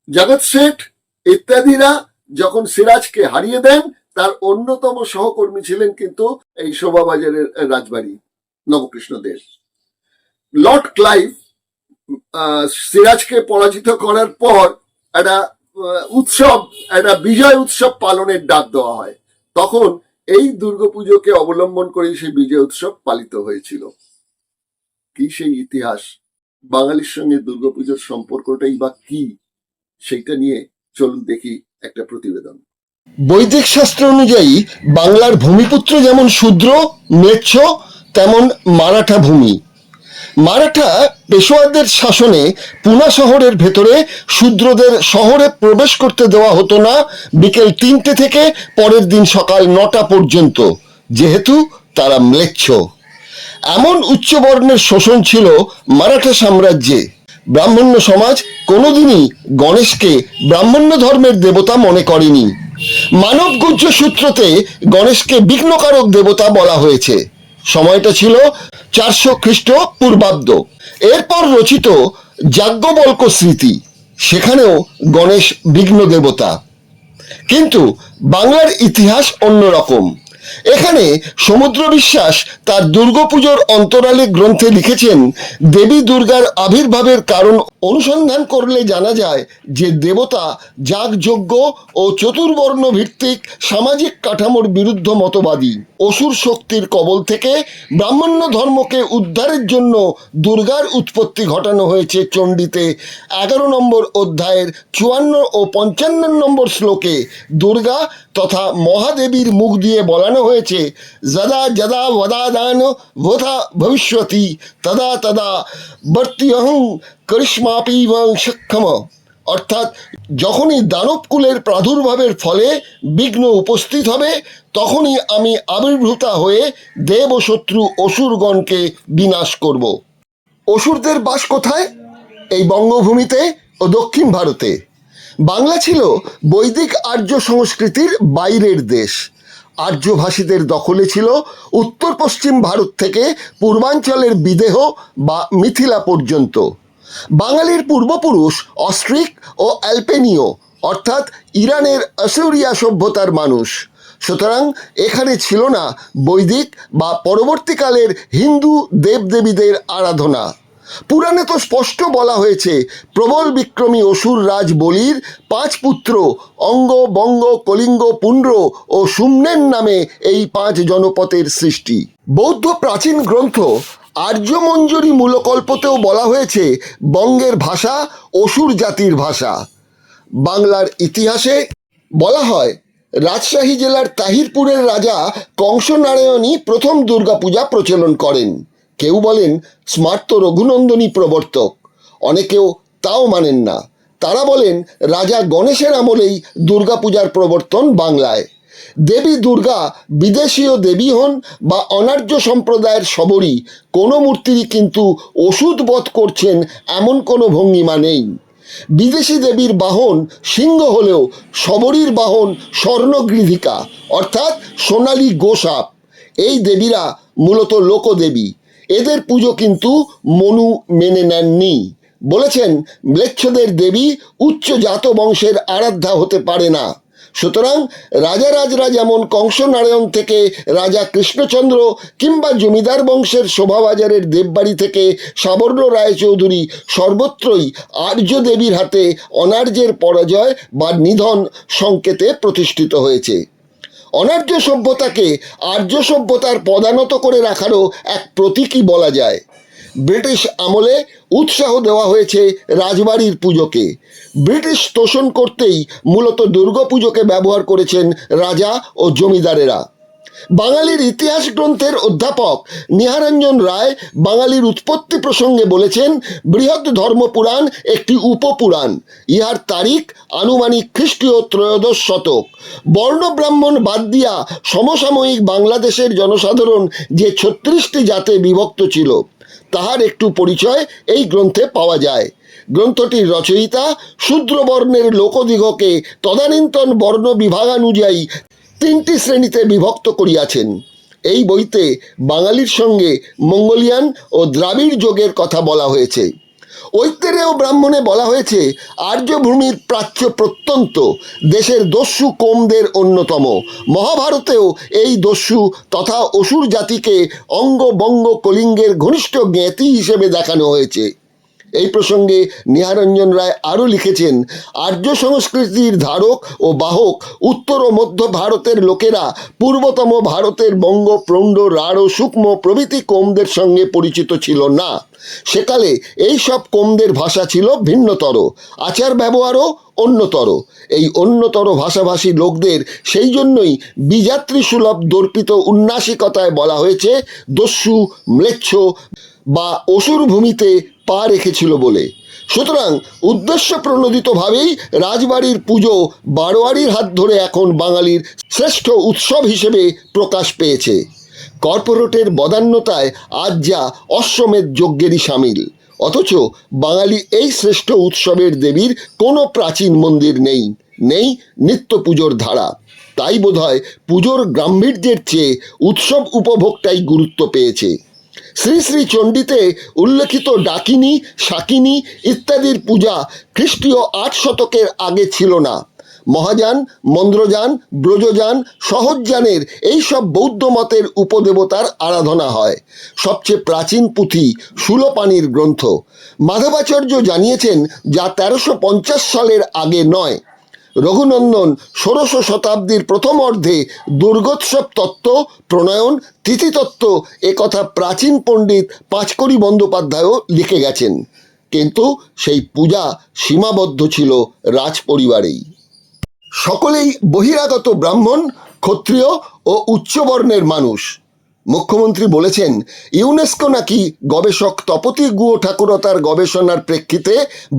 [SPEAKER 4] জগৎ শেঠ ইত্যাদিরা যখন সিরাজকে হারিয়ে দেন তার অন্যতম সহকর্মী ছিলেন কিন্তু এই শোভাবাজারের রাজবাড়ি নবকৃষ্ণ দেব। লর্ড ক্লাইভ সিরাজকে পরাজিত করার পর একটা উৎসব, একটা বিজয় উৎসব পালনের ডাক দেওয়া হয়। তখন এই দুর্গাপুজোকে অবলম্বন করে সেই বিজয় উৎসব পালিত হয়েছিল। কি সেই ইতিহাস, বাঙালির সঙ্গে দুর্গাপুজোর সম্পর্কটাই বা কি, সেইটা নিয়ে চলুন দেখি একটা প্রতিবেদন।
[SPEAKER 8] বৈদিক শাস্ত্র অনুযায়ী বাংলার ভূমিপুত্র যেমন শূদ্র, ম্লেচ্ছ, তেমন মারাঠা ভূমি। মারাঠা পেশোয়াদের শাসনে পুনা শহরের ভেতরে শূদ্রদের শহরে প্রবেশ করতে দেওয়া হতো না বিকেল 3টে থেকে পরের দিন সকাল 9টা পর্যন্ত, যেহেতু তারা ম্লেচ্ছ। এমন উচ্চবর্ণের শোষণ ছিল মারাঠা সাম্রাজ্যে। ব্রাহ্মণ্য সমাজ কোনোদিনই গণেশকে ব্রাহ্মণ্য ধর্মের দেবতা মনে করেনি। মানব গুহ্য সূত্রতে গণেশকে বিঘ্নকারক দেবতা বলা হয়েছে। সময়টা ছিল 400 খ্রিস্ট পূর্বাব্দ। এরপর রচিত যাজ্ঞবল্ক স্মৃতি, সেখানেও গণেশ বিঘ্ন দেবতা। কিন্তু বাংলার ইতিহাস অন্যরকম। এখানে সমুদ্র বিশ্বাস তার দুর্গাপুজোর অন্তরালে গ্রন্থে লিখেছেন, দেবী দুর্গার আবির্ভাবের কারণ অনুসন্ধান করলে জানা যায় যে দেবতা যাগযজ্ঞ ও চতুর্বর্ণ ভিত্তিক সামাজিক কাঠামোর বিরুদ্ধ মতবাদী। অসুর শক্তির কবল থেকে ব্রাহ্মণ্য ধর্মকে উদ্ধারের জন্য দুর্গার উৎপত্তি ঘটানো হয়েছে চণ্ডীতে 11 নম্বর অধ্যায়ের 54 ও 55 নম্বর শ্লোকে দুর্গা তথা মহাদেবীর মুখ দিয়ে বলানো হয়েছে, যদা যদা বদাদান ভোথা ভবিষ্যতি তদা তদা বর্ত্যহং করিষ্মাপি সক্ষম। অর্থাৎ যখনই দানবকুলের প্রাদুর্ভাবের ফলে বিঘ্ন উপস্থিত হবে, তখনই আমি আবির্ভূতা হয়ে দেব ও শত্রু অসুরগণকে বিনাশ করব। অসুরদের বাস কোথায়? এই বঙ্গভূমিতে ও দক্ষিণ ভারতে। বাংলা ছিল বৈদিক আর্য সংস্কৃতির বাইরের দেশ। আর্যভাষীদের দখলে ছিল উত্তর পশ্চিম ভারত থেকে পূর্বাঞ্চলের বিদেহ বা মিথিলা পর্যন্ত। বাঙালির পূর্বপুরুষ অস্ট্রিক ও অ্যালপেনীয় অর্থাৎ ইরানের আসুরিয়া সভ্যতার মানুষ। সুতরাং এখানে ছিল না বৈদিক বা পরবর্তীকালের হিন্দু দেবদেবীদের আরাধনা। পুরাণে তো স্পষ্ট বলা হয়েছে, প্রবল বিক্রমী অসুর রাজ বলির 5 পুত্র অঙ্গ, বঙ্গ, কলিঙ্গ, পুণ্ড্র ও সুম্নেন নামে এই 5 জনপদের সৃষ্টি। বৌদ্ধ প্রাচীন গ্রন্থ আর্যমঞ্জরি মূলকল্পতেও বলা হয়েছে বঙ্গের ভাষা অসুর জাতির ভাষা। বাংলার ইতিহাসে বলা হয়, রাজশাহী জেলার তাহিরপুরের রাজা কংসনারায়ণই প্রথম দুর্গাপূজা প্রচলন করেন। কেউ বলেন স্মার্ত রঘুনন্দনী প্রবর্তক, অনেকেও তাও মানেন না। তারা বলেন রাজা গণেশের আমলেই দুর্গাপূজার প্রবর্তন বাংলায়। দেবী দুর্গা বিদেশীয় দেবী হন বা অনার্য সম্প্রদায়ের শবরী, কোনো মূর্তিরই কিন্তু ওষুধ বধ করছেন এমন কোনো ভঙ্গিমা নেই। বিদেশি দেবীর বাহন সিংহ হলেও শবরীর বাহন স্বর্ণগৃধিকা অর্থাৎ সোনালী গোসাপ। এই দেবীরা মূলত লোকদেবী। এদের পুজো কিন্তু মনু মেনে নেননি। বলেছেন ম্লেচ্ছদের দেবী উচ্চ জাত বংশের আরাধ্যা হতে পারে না। সুতরাং রাজারাজরা যেমন কংসনারায়ণ থেকে রাজা কৃষ্ণচন্দ্র কিংবা জমিদার বংশের শোভাবাজারের দেববাড়ি থেকে সাবর্ণ রায়চৌধুরী সর্বত্রই আর্য দেবীর হাতে অনার্যের পরাজয় বা নিধন সংকেতে প্রতিষ্ঠিত হয়েছে। অনার্য সভ্যতাকে আর্য সভ্যতার পদানত করে রাখারও এক প্রতীকই বলা যায়। ব্রিটিশ আমলে উৎসাহ দেওয়া হয়েছে রাজবাড়ির পুজোকে। ব্রিটিশ তোষণ করতেই মূলত দুর্গাপুজোকে ব্যবহার করেছেন রাজা ও জমিদারেরা। বাঙালির ইতিহাস গ্রন্থের অধ্যাপক নিহারঞ্জন রায় বাঙালির উৎপত্তি প্রসঙ্গে বলেছেন, বৃহৎ ধর্মপুরাণ একটি উপপুরাণ। ইহার তারিখ আনুমানিক খ্রিস্টীয় 13 শতক। বর্ণব্রাহ্মণ বাদ দিয়া সমসাময়িক বাংলাদেশের জনসাধারণ যে 36টি জাতে বিভক্ত ছিল, তাহার একটু পরিচয় এই গ্রন্থে পাওয়া যায়। গ্রন্থটির রচয়িতা শূদ্রবর্ণের লোকদিগকে তদানীন্তন বর্ণ বিভাগানুযায়ী 3টি শ্রেণীতে বিভক্ত করিয়াছেন। এই বইতে বাঙালির সঙ্গে মঙ্গোলিয়ান ও দ্রাবিড় যোগের কথা বলা হয়েছে। ঐত্তেরেয় ব্রাহ্মণে বলা হয়েছে আর্যভূমির প্রাচ্য প্রত্যন্ত দেশের দস্যু কোমদের অন্যতম। মহাভারতেও এই দস্যু তথা অসুর জাতিকে অঙ্গ বঙ্গ কলিঙ্গের ঘনিষ্ঠ জ্ঞাতি হিসেবে দেখানো হয়েছে। এই প্রসঙ্গে নিহারঞ্জন রায় আরও লিখেছেন, আর্য সংস্কৃতির ধারক ও বাহক উত্তর ও মধ্য ভারতের লোকেরা পূর্বতম ভারতের বঙ্গ, প্রৌণ্ড, রাঢ়, সূক্ষ্ম প্রভৃতি কোমদের সঙ্গে পরিচিত ছিল না। সেকালে এই সব কোমদের ভাষা ছিল ভিন্নতর, আচার ব্যবহারও অন্যতর। এই অন্যতর ভাষাভাষী লোকদের সেই জন্যই বিযাত্রী সুলভ দর্পিত উন্নাসিকতায় বলা হয়েছে দস্যু, ম্লেচ্ছ বা অসুর ভূমিতে পা রেখেছিল বলে। সুতরাং উদ্দেশ্য প্রণোদিতভাবেই রাজবাড়ির পুজো বারোয়ারির হাত ধরে এখন বাঙালির শ্রেষ্ঠ উৎসব হিসেবে প্রকাশ পেয়েছে। কর্পোরেটের বদান্যতায় আজ যা অশ্বমেধ যজ্ঞেরই সামিল, অথচ বাঙালি এই শ্রেষ্ঠ উৎসবের দেবীর কোনো প্রাচীন মন্দির নেই, নেই নিত্য পুজোর ধারা। তাই বোধহয় পুজোর গাম্ভীর্যের চেয়ে উৎসব উপভোগটাই গুরুত্ব পেয়েছে। শ্রী শ্রী চণ্ডীতে উল্লেখিত ডাকিনী, শাকিনী ইত্যাদির পূজা খ্রিস্টীয় ৮ শতকের আগে ছিল না। মহাযান, মন্দ্রযান, ব্রজযান, সহজযানের এইসব বৌদ্ধ মতের উপদেবতার আরাধনা হয়। সবচেয়ে প্রাচীন পুঁথি শূলপাণির গ্রন্থ মাধবাচার্য জানিয়েছেন, যা ১৩৫০ সালের আগে নয়। রঘুনন্দন ১৬শ শতাব্দীর প্রথম অর্ধে দুর্গোৎসব তত্ত্ব প্রণয়ন, তিথিতত্ত্ব একথা প্রাচীন পণ্ডিত পাঁচকড়ি বন্দ্যোপাধ্যায়ও লিখে গেছেন। কিন্তু সেই পূজা সীমাবদ্ধ ছিল রাজপরিবারেই। সকলেই বহিরাগত ব্রাহ্মণ, ক্ষত্রিয় ও উচ্চবর্ণের মানুষ। মুখ্যমন্ত্রী বলেছেন, ইউনেস্কো নাকি গবেষক তপতি গুহ ঠাকুরতার গবেষণার প্রেক্ষিতে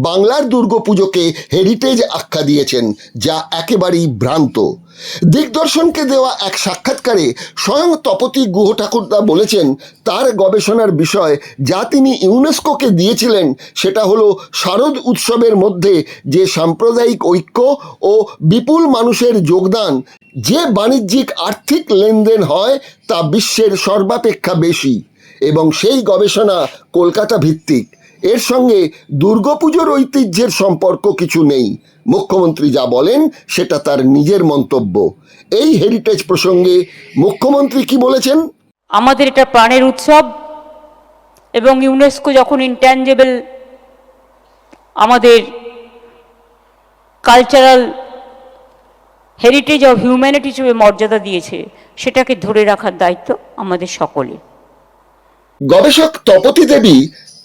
[SPEAKER 8] বাংলার দুর্গাপুজোকে হেরিটেজ আখ্যা দিয়েছেন, যা একেবারেই ভ্রান্ত। দিগদর্শনকে দেওয়া এক সাক্ষাৎকারে স্বয়ং তপতি গুহ ঠাকুরদা বলেছেন, তার গবেষণার বিষয় যা তিনি ইউনেস্কোকে দিয়েছিলেন সেটা হলো শারদ উৎসবের মধ্যে যে সাম্প্রদায়িক ঐক্য ও বিপুল মানুষের যোগদান, যে বাণিজ্যিক আর্থিক লেনদেন হয় তা বিশ্বের সর্বাপেক্ষা বেশি, এবং সেই গবেষণা কলকাতা ভিত্তিক। এর সঙ্গে দুর্গাপুজোর ঐতিহ্যের সম্পর্ক কিছু নেই। মুখ্যমন্ত্রী যা বলেন সেটা তার নিজের মন্তব্য। এই হেরিটেজ প্রসঙ্গে মুখ্যমন্ত্রী কি বলেছেন?
[SPEAKER 1] আমাদের এটা প্রাণের উৎসব, এবং ইউনেস্কো যখন ইনট্যাঞ্জেবল আমাদের কালচারাল হেরিটেজ অফ হিউম্যানিটি হিসেবে মর্যাদা দিয়েছে, সেটাকে ধরে রাখার দায়িত্ব আমাদের সকলের।
[SPEAKER 8] গবেষক তপতি দেবী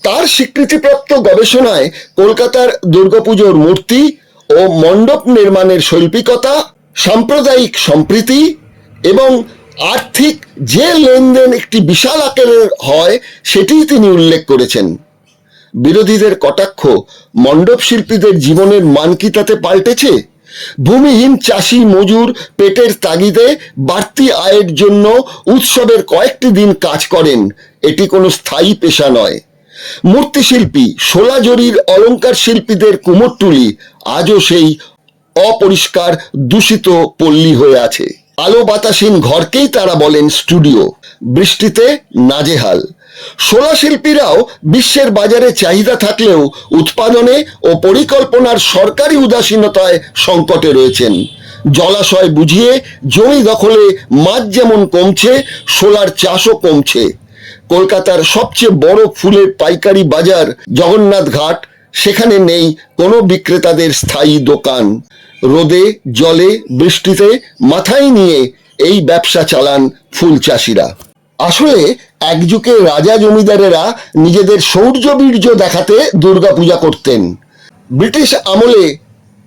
[SPEAKER 8] তার স্বীকৃতিপ্রাপ্ত গবেষণায় কলকাতার দুর্গাপুজোর মূর্তি ও মণ্ডপ নির্মাণের শৈল্পিকতা, সাম্প্রদায়িক সম্প্রীতি এবং আর্থিক যে লেনদেন একটি বিশাল আকারের হয় সেটিই তিনি উল্লেখ করেছেন। বিরোধীদের কটাক্ষ, মণ্ডপ শিল্পীদের জীবনের মান কি তাতে পাল্টেছে? ভূমিহীন চাষি মজুর পেটের তাগিদে বাড়তি আয়ের জন্য উৎসবের কয়েকটি দিন কাজ করেন, এটি কোনো স্থায়ী পেশা নয়। মূর্তিশিল্পী, শোলাজরির অলংকার শিল্পীদের কুমোরটুলি আজও সেই অপরিষ্কার দূষিত পল্লী হয়ে আছে। আলো বাতাসহীন ঘরকেই তারা বলেন স্টুডিও, বৃষ্টিতে নাজেহাল। শোলা শিল্পীরাও বিশ্বের বাজারে চাহিদা থাকলেও উৎপাদনে ও পরিকল্পনার সরকারি উদাসীনতায় সংকটে রয়েছেন। জলাশয় বুঝিয়ে জমি দখলে মাছ যেমন কমছে, শোলার চাষও কমছে। কলকাতার সবচেয়ে বড় ফুলের পাইকারি বাজার জগন্নাথ ঘাট, সেখানে নেই কোনো বিক্রেতাদের স্থায়ী দোকান। রোদে জলে বৃষ্টিতে মাথায় নিয়ে এই ব্যবসা চালান ফুল চাষিরা। আসলে একযুগে রাজা জমিদারেরা নিজেদের শৌর্য বীর্য দেখাতে দুর্গাপূজা করতেন। ব্রিটিশ আমলে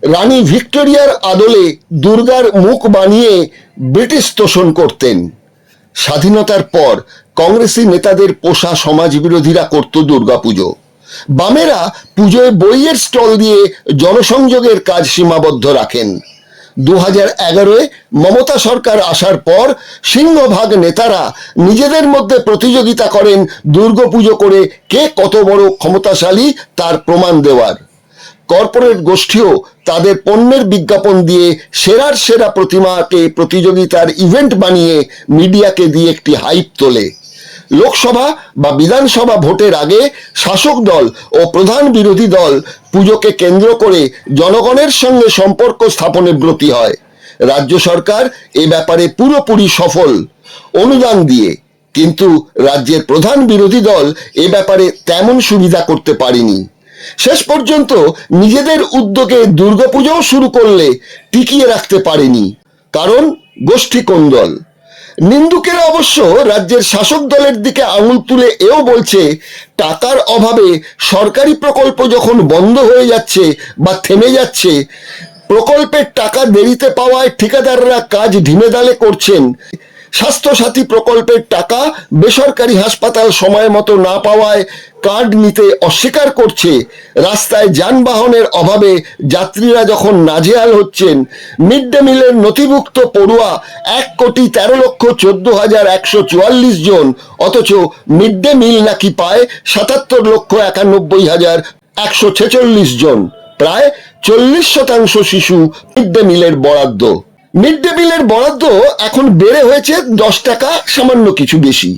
[SPEAKER 8] রানী ভিক্টোরিয়ার আদলে দুর্গার মুখ বানিয়ে ব্রিটিশ তোষণ করতেন। স্বাধীনতার পর কংগ্রেসি নেতাদের পোষা সমাজবিরোধীরা করত দুর্গাপুজো। বামেরা পুজোয় বইয়ের স্টল দিয়ে জনসংযোগের কাজ সীমাবদ্ধ রাখেন। 2011-এ মমতা সরকার আসার পর সিংহভাগ নেতারা নিজেদের মধ্যে প্রতিযোগিতা করেন দুর্গাপুজো করে কে কত বড় ক্ষমতাশালী তার প্রমাণ দেওয়ার। কর্পোরেট গোষ্ঠীও তাদের পণ্যের বিজ্ঞাপন দিয়ে সেরার সেরা প্রতিমাকে প্রতিযোগিতার ইভেন্ট বানিয়ে মিডিয়াকে দিয়ে একটি হাইপ তোলে। লোকসভা বা বিধানসভা ভোটের আগে শাসক দল ও প্রধান বিরোধী দল পুজোকে কেন্দ্র করে জনগণের সঙ্গে সম্পর্ক স্থাপনে ব্রতী হয়। রাজ্য সরকার এ ব্যাপারে পুরোপুরি সফল অনুদান দিয়ে, কিন্তু রাজ্যের প্রধান বিরোধী দল এ ব্যাপারে তেমন সুবিধা করতে পারেনি। শেষ পর্যন্ত নিজেদের উদ্যোগে দুর্গাপুজোও শুরু করলে টিকিয়ে রাখতে পারেনি, কারণ গোষ্ঠী কোন্দল। নিন্দুকেরা অবশ্য রাজ্যের শাসক দলের দিকে আঙুল তুলে এও বলছে, টাকার অভাবে সরকারি প্রকল্প যখন বন্ধ হয়ে যাচ্ছে বা থেমে যাচ্ছে, প্রকল্পের টাকা দেরিতে পাওয়ায় ঠিকাদাররা কাজ ঢিমেঢালে করছেন, স্বাস্থ্যসাথী প্রকল্পের টাকা বেসরকারি হাসপাতাল সময় মতো না পাওয়ায় কার্ড নিতে অস্বীকার করছে, রাস্তায় যানবাহনের অভাবে যাত্রীরা যখন নাজেহাল হচ্ছেন, মিড ডে মিলের নথিভুক্ত পড়ুয়া 1,14,14,144 জন, অথচ মিড ডে মিল নাকি পায় 77,91,146 জন, প্রায় 40% শিশু মিড ডে মিলের বরাদ্দ। মিড ডে মিলের বরাদ্দ এখন বেড়ে হয়েছে 10 টাকা সামান্য কিছু বেশি।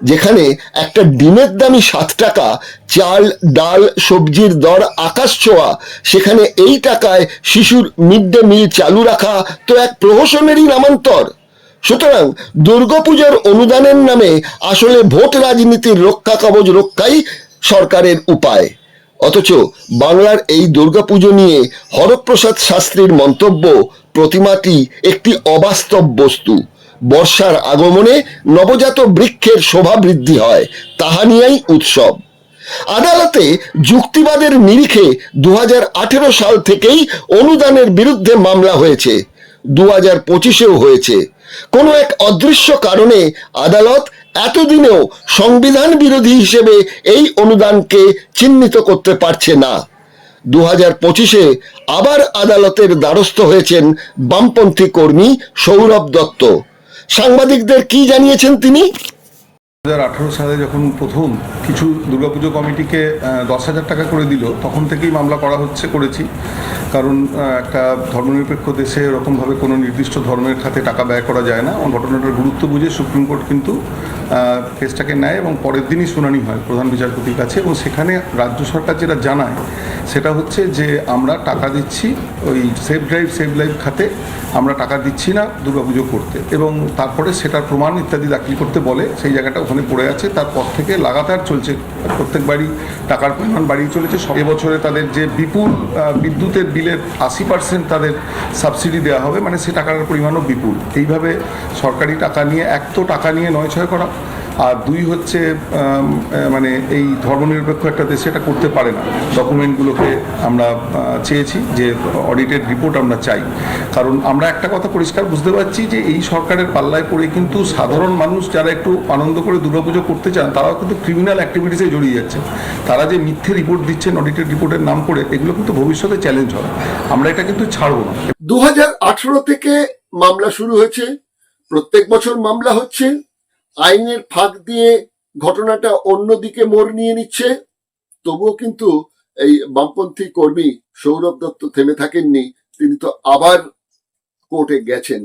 [SPEAKER 8] যেখানে একটা ডিমের দামই 7 টাকা, চাল ডাল সবজির দর আকাশ ছোঁয়া, সেখানে এই টাকায় শিশুর মিড ডে মিল চালু রাখা তো এক প্রহসনেরই নামান্তর। সুতরাং দুর্গাপূজার অনুদানের নামে আসলে ভোট রাজনীতির রক্ষা কবচ রক্ষাই সরকারের উপায়। অথচ বাংলার এই দুর্গাপুজো নিয়ে হরপ্রসাদ শাস্ত্রীর মন্তব্য, প্রতিমাটি একটি অবাস্তব বস্তু, বর্ষার আগমনে নবজাত বৃক্ষের শোভা বৃদ্ধি হয়, তাহা নিয়েই উৎসব। আদালতে যুক্তিবাদের নিরিখে 2018 সাল থেকেই অনুদানের বিরুদ্ধে মামলা হয়েছে, 2025-এও হয়েছে। কোনো এক অদৃশ্য কারণে আদালত এতদিনেও সংবিধান বিরোধী হিসেবে এই অনুদানকে চিহ্নিত করতে পারছে না। 2025-এ আবার আদালতের দ্বারস্থ হয়েছেন বামপন্থী কর্মী সৌরভ দত্ত। সাংবাদিকদের কি জানিয়েছেন তিনি?
[SPEAKER 3] 2018 সালে যখন প্রথম কিছু দুর্গাপুজো কমিটিকে 10,000 টাকা করে দিল, তখন থেকেই মামলা করেছি। কারণ একটা ধর্মনিরপেক্ষ দেশে এরকমভাবে কোনো নির্দিষ্ট ধর্মের খাতে টাকা ব্যয় করা যায় না। ঘটনাটার গুরুত্ব বুঝে সুপ্রিম কোর্ট কিন্তু কেসটাকে নেয় এবং পরের দিনই শুনানি হয় প্রধান বিচারপতির কাছে, এবং সেখানে রাজ্য সরকার যেটা জানায় সেটা হচ্ছে যে আমরা টাকা দিচ্ছি ওই সেভ ড্রাইভ সেভ লাইফ খাতে, আমরা টাকা দিচ্ছি না দুর্গাপুজো করতে, এবং তারপরে সেটার প্রমাণ ইত্যাদি দাখিল করতে বলে। সেই জায়গাটা ওখানে পড়ে আছে। তারপর থেকে লাগাতার চলছে, প্রত্যেকবারই টাকার পরিমাণ বাড়িয়ে চলেছে। এবছরে তাদের যে বিপুল বিদ্যুতের বিলের 80% তাদের সাবসিডি দেওয়া হবে, মানে সে টাকার পরিমাণও বিপুল। এইভাবে সরকারি টাকা নিয়ে, এক তো টাকা নিয়ে নয়ছয় করা, আর দুই হচ্ছে মানে এই ধর্মনিরপেক্ষ একটা দেশে এটা করতে পারে না। ডকুমেন্টগুলোকে আমরা চেয়েছি যে অডিটেড রিপোর্ট আমরা চাই, কারণ আমরা একটা কথা পরিষ্কার বুঝতে পারছি যে এই সরকারের পাল্লায় পড়ে কিন্তু সাধারণ মানুষ যারা একটু আনন্দ করে দুর্গাপুজো করতে চান, তারাও কিন্তু ক্রিমিনাল অ্যাক্টিভিটিসে জড়িয়ে যাচ্ছে। তারা যে মিথ্যে রিপোর্ট দিচ্ছেন অডিটেড রিপোর্টের নাম করে, এগুলো কিন্তু ভবিষ্যতে চ্যালেঞ্জ হবে। আমরা এটা কিন্তু ছাড়বো না।
[SPEAKER 4] 2018 থেকে মামলা শুরু হয়েছে, প্রত্যেক বছর মামলা হচ্ছে, আইনের ফাঁক দিয়ে ঘটনাটা অন্যদিকে মোড় নিয়ে নিচ্ছে। তবুও কিন্তু এই বামপন্থী কর্মী সৌরভ দত্ত থেমে থাকেননি, তিনি তো আবার কোর্টে গেছেন।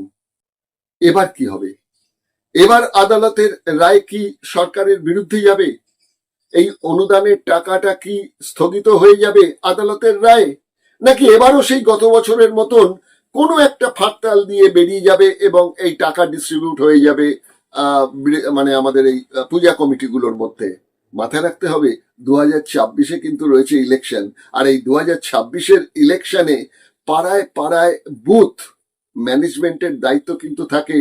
[SPEAKER 4] এবার কি হবে? এবার আদালতের রায় কি সরকারের বিরুদ্ধে যাবে? এই অনুদানের টাকাটা কি স্থগিত হয়ে যাবে আদালতের রায়, নাকি এবারও সেই গত বছরের মতন কোনো একটা ফাঁকতাল দিয়ে বেরিয়ে যাবে এবং এই টাকা ডিস্ট্রিবিউট হয়ে যাবে মানে আমাদের এই পূজা কমিটিগুলোর মধ্যে? মাথায় রাখতে হবে 2026-এ কিন্তু রয়েছে ইলেকশন, আর এই 2026-এর ইলেকশনে পাড়ায় পাড়ায় বুথ ম্যানেজমেন্টের দায়িত্ব কিন্তু থাকে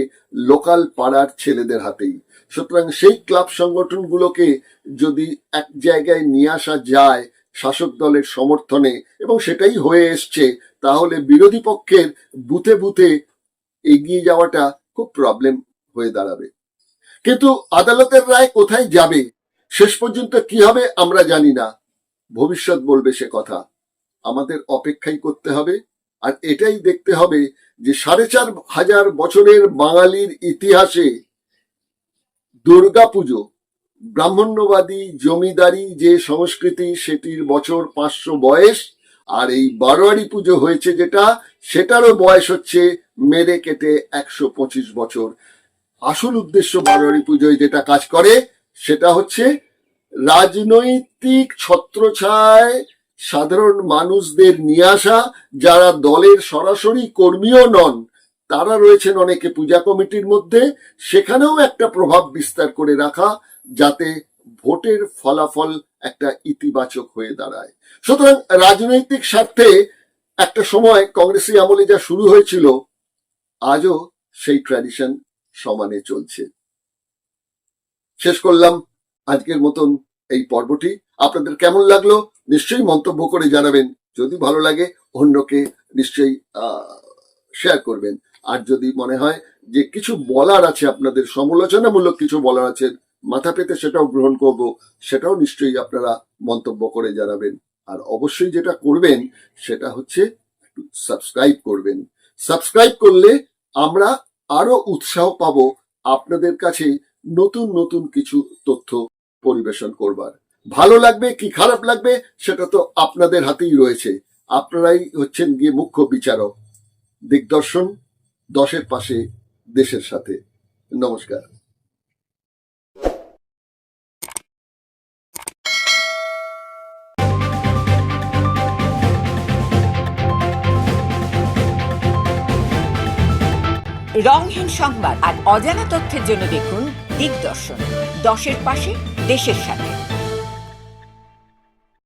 [SPEAKER 4] লোকাল পাড়ার ছেলেদের হাতেই। সুতরাং সেই ক্লাব সংগঠনগুলোকে যদি এক জায়গায় নিয়ে আসা যায় শাসক দলের সমর্থনে, এবং সেটাই হয়ে এসছে, তাহলে বিরোধী পক্ষের বুথে বুথে এগিয়ে যাওয়াটা খুব প্রবলেম হয়ে দাঁড়াবে। কিন্তু আদালতের রায় কোথায় যাবে, শেষ পর্যন্ত কি হবে আমরা জানি না, ভবিষ্যৎ বলবে সে কথা। আমাদের অপেক্ষাই করতে হবে, আর এটাই দেখতে হবে যে 4,500 বছরের বাঙালির ইতিহাসে দুর্গাপুজো, ব্রাহ্মণ্যবাদী জমিদারি যে সংস্কৃতি, সেটির বছর 500 বয়স, আর এই বারোয়ারি পুজো হয়েছে যেটা, সেটারও বয়স হচ্ছে মেরে কেটে 125 বছর। আসল উদ্দেশ্য বারোয়ারি পুজোয় যেটা কাজ করে, সেটা হচ্ছে রাজনৈতিক ছত্রছায়ায় সাধারণ মানুষদের নিয়ে আসা, যারা দলের সরাসরি কর্মীও নন, তারা রয়েছেন অনেকে পূজা কমিটির মধ্যে, সেখানেও একটা প্রভাব বিস্তার করে রাখা, যাতে ভোটের ফলাফল একটা ইতিবাচক হয়ে দাঁড়ায়। সুতরাং রাজনৈতিক স্বার্থে একটা সময় কংগ্রেসি আমলে যা শুরু হয়েছিল, আজও সেই ট্র্যাডিশন সমানে চলছে। শেষ করলাম আজকের মতন এই পর্বটি। আপনাদের কেমন লাগলো নিশ্চয়ই মন্তব্য করে জানাবেন। যদি ভালো লাগে অন্যকে নিশ্চয়ই শেয়ার করবেন। আর যদি মনে হয় যে কিছু বলার আছে, আপনাদের সমালোচনামূলক কিছু বলার আছে, মাথা পেতে সেটাও গ্রহণ করব, সেটাও নিশ্চয়ই আপনারা মন্তব্য করে জানাবেন। আর অবশ্যই যেটা করবেন সেটা হচ্ছে একটু সাবস্ক্রাইব করবেন। সাবস্ক্রাইব করলে আমরা আরো উৎসাহ পাবো আপনাদের কাছে নতুন নতুন কিছু তথ্য পরিবেশন করবার। ভালো লাগবে কি খারাপ লাগবে সেটা তো আপনাদের হাতেই রয়েছে। আপনারাই হচ্ছেন গিয়ে মুখ্য বিচারক। দিগদর্শন, দশের পাশে, দেশের সাথে। নমস্কার।
[SPEAKER 10] রংহীন সংবাদ আর অজানা তথ্যের জন্য দেখুন দিগদর্শন, দশের পাশে, দেশের সাথে।